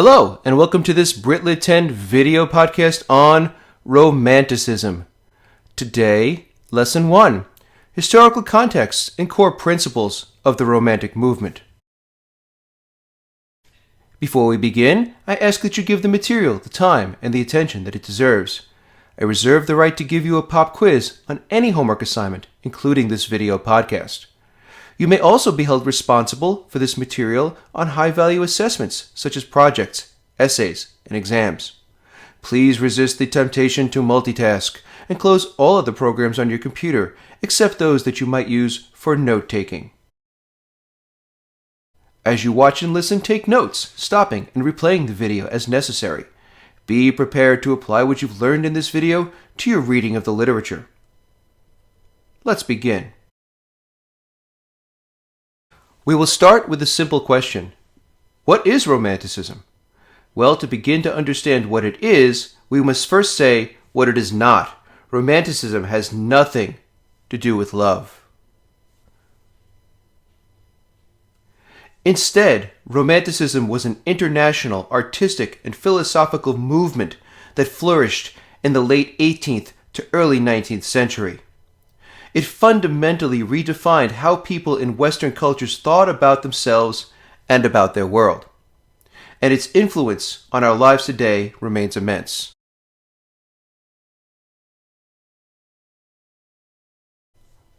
Hello, and welcome to this Britlit 10 video podcast on Romanticism. Today, Lesson 1, Historical Context and Core Principles of the Romantic Movement. Before we begin, I ask that you give the material the time and the attention that it deserves. I reserve the right to give you a pop quiz on any homework assignment, including this video podcast. You may also be held responsible for this material on high-value assessments such as projects, essays, and exams. Please resist the temptation to multitask and close all of the programs on your computer except those that you might use for note-taking. As you watch and listen, take notes, stopping and replaying the video as necessary. Be prepared to apply what you've learned in this video to your reading of the literature. Let's begin. We will start with a simple question. What is Romanticism? Well, to begin to understand what it is, we must first say what it is not. Romanticism has nothing to do with love. Instead, Romanticism was an international, artistic, and philosophical movement that flourished in the late 18th to early 19th century. It fundamentally redefined how people in Western cultures thought about themselves and about their world. And its influence on our lives today remains immense.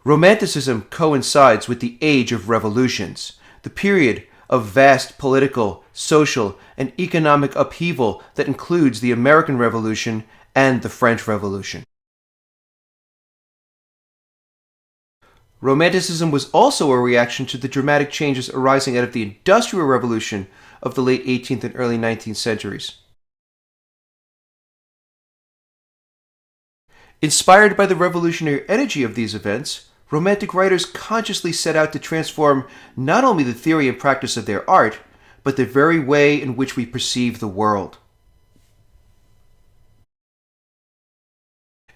Romanticism coincides with the Age of Revolutions, the period of vast political, social, and economic upheaval that includes the American Revolution and the French Revolution. Romanticism was also a reaction to the dramatic changes arising out of the Industrial Revolution of the late 18th and early 19th centuries. Inspired by the revolutionary energy of these events, Romantic writers consciously set out to transform not only the theory and practice of their art, but the very way in which we perceive the world.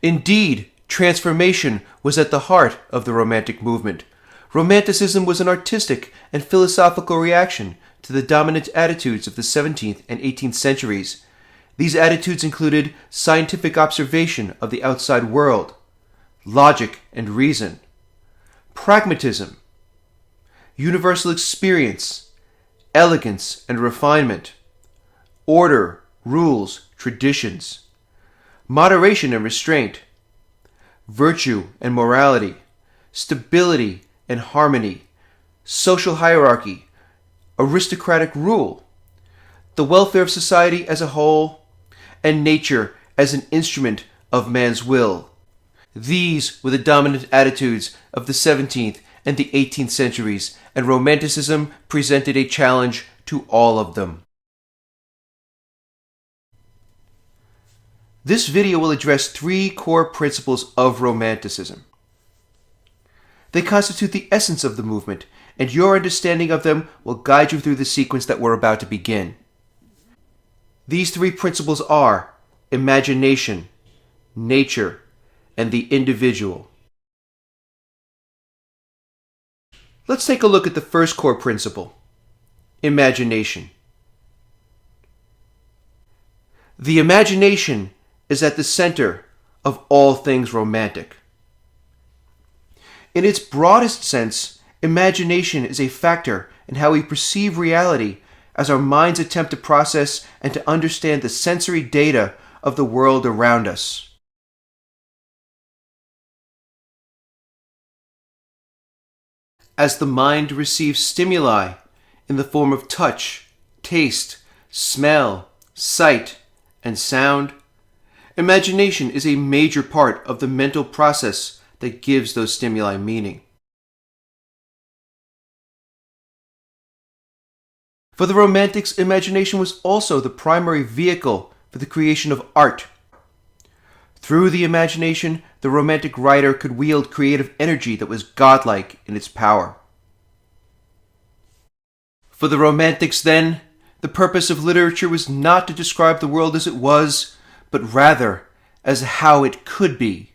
Indeed, transformation was at the heart of the Romantic movement. Romanticism was an artistic and philosophical reaction to the dominant attitudes of the 17th and 18th centuries. These attitudes included scientific observation of the outside world, logic and reason, pragmatism, universal experience, elegance and refinement, order, rules, traditions, moderation and restraint, virtue and morality, stability and harmony, social hierarchy, aristocratic rule, the welfare of society as a whole, and nature as an instrument of man's will. These were the dominant attitudes of the 17th and the 18th centuries, and Romanticism presented a challenge to all of them. This video will address 3 core principles of Romanticism. They constitute the essence of the movement, and your understanding of them will guide you through the sequence that we're about to begin. These 3 principles are imagination, nature, and the individual. Let's take a look at the first core principle, imagination. The imagination is at the center of all things romantic. In its broadest sense, imagination is a factor in how we perceive reality as our minds attempt to process and to understand the sensory data of the world around us. As the mind receives stimuli in the form of touch, taste, smell, sight, and sound, imagination is a major part of the mental process that gives those stimuli meaning. For the Romantics, imagination was also the primary vehicle for the creation of art. Through the imagination, the Romantic writer could wield creative energy that was godlike in its power. For the Romantics, then, the purpose of literature was not to describe the world as it was, but rather as how it could be.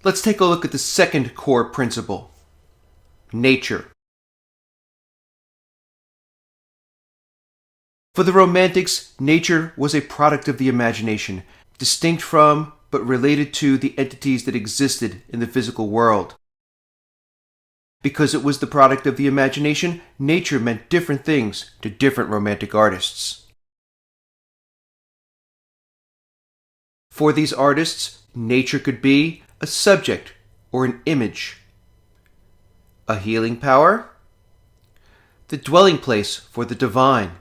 Let's take a look at the second core principle, nature. For the Romantics, nature was a product of the imagination, distinct from but related to the entities that existed in the physical world. Because it was the product of the imagination, nature meant different things to different Romantic artists. For these artists, nature could be a subject or an image, a healing power, the dwelling place for the divine,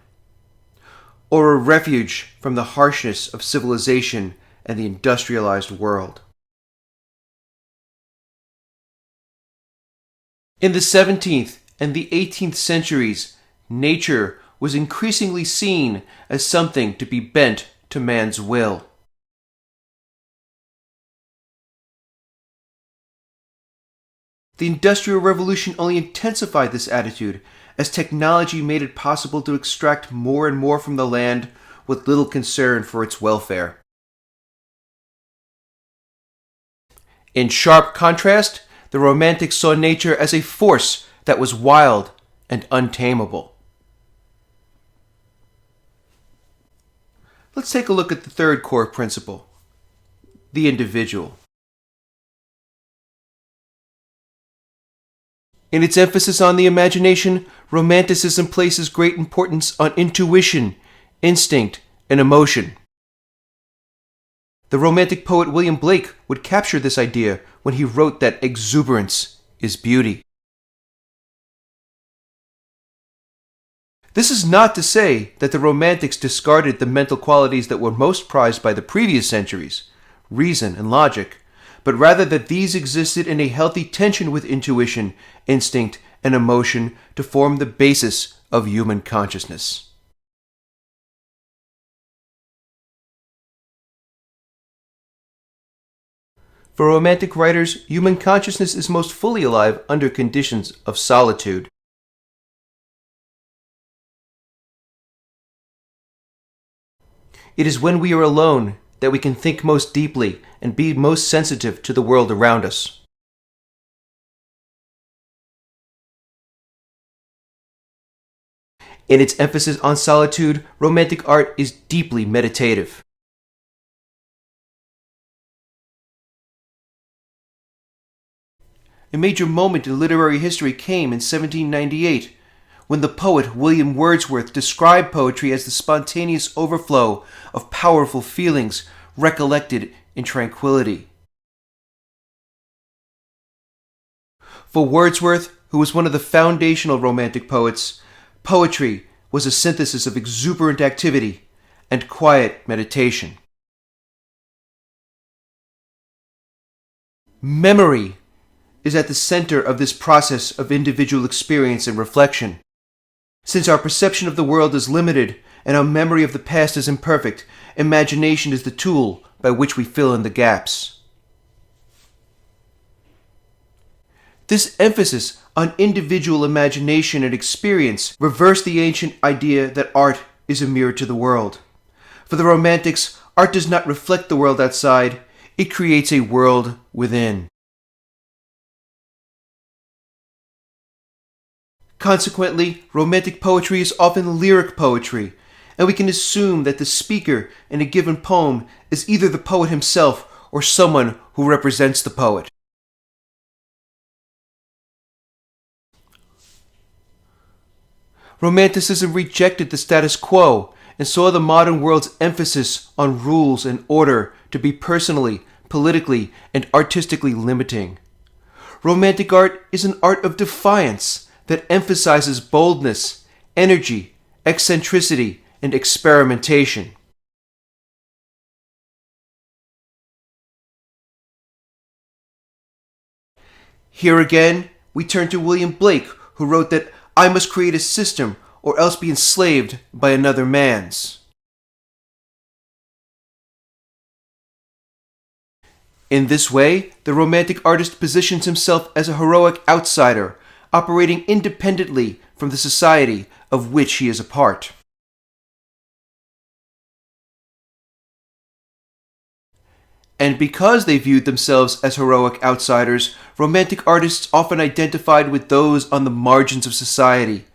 or a refuge from the harshness of civilization and the industrialized world. In the 17th and the 18th centuries, nature was increasingly seen as something to be bent to man's will. The Industrial Revolution only intensified this attitude as technology made it possible to extract more and more from the land with little concern for its welfare. In sharp contrast, the Romantics saw nature as a force that was wild and untamable. Let's take a look at the third core principle, the individual. In its emphasis on the imagination, Romanticism places great importance on intuition, instinct, and emotion. The Romantic poet William Blake would capture this idea when he wrote that exuberance is beauty. This is not to say that the Romantics discarded the mental qualities that were most prized by the previous centuries, reason and logic, but rather that these existed in a healthy tension with intuition, instinct, and emotion to form the basis of human consciousness. For Romantic writers, human consciousness is most fully alive under conditions of solitude. It is when we are alone that we can think most deeply and be most sensitive to the world around us. In its emphasis on solitude, Romantic art is deeply meditative. A major moment in literary history came in 1798, when the poet William Wordsworth described poetry as the spontaneous overflow of powerful feelings recollected in tranquility. For Wordsworth, who was one of the foundational Romantic poets, poetry was a synthesis of exuberant activity and quiet meditation. Memory is at the center of this process of individual experience and reflection. Since our perception of the world is limited and our memory of the past is imperfect, imagination is the tool by which we fill in the gaps. This emphasis on individual imagination and experience reversed the ancient idea that art is a mirror to the world. For the Romantics, art does not reflect the world outside, it creates a world within. Consequently, Romantic poetry is often lyric poetry, and we can assume that the speaker in a given poem is either the poet himself or someone who represents the poet. Romanticism rejected the status quo and saw the modern world's emphasis on rules and order to be personally, politically, and artistically limiting. Romantic art is an art of defiance that emphasizes boldness, energy, eccentricity, and experimentation. Here again, we turn to William Blake, who wrote that I must create a system or else be enslaved by another man's. In this way, the Romantic artist positions himself as a heroic outsider, operating independently from the society of which he is a part. And because they viewed themselves as heroic outsiders, Romantic artists often identified with those on the margins of society,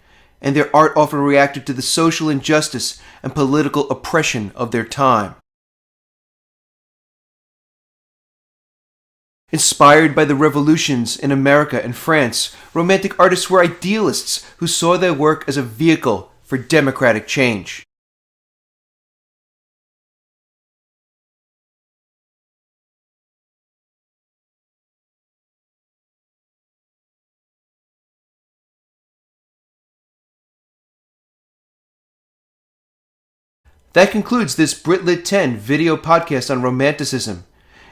and their art often reacted to the social injustice and political oppression of their time. Inspired by the revolutions in America and France, Romantic artists were idealists who saw their work as a vehicle for democratic change. That concludes this Britlit 10 video podcast on Romanticism.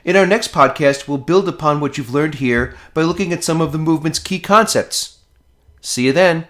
In our next podcast, we'll build upon what you've learned here by looking at some of the movement's key concepts. See you then.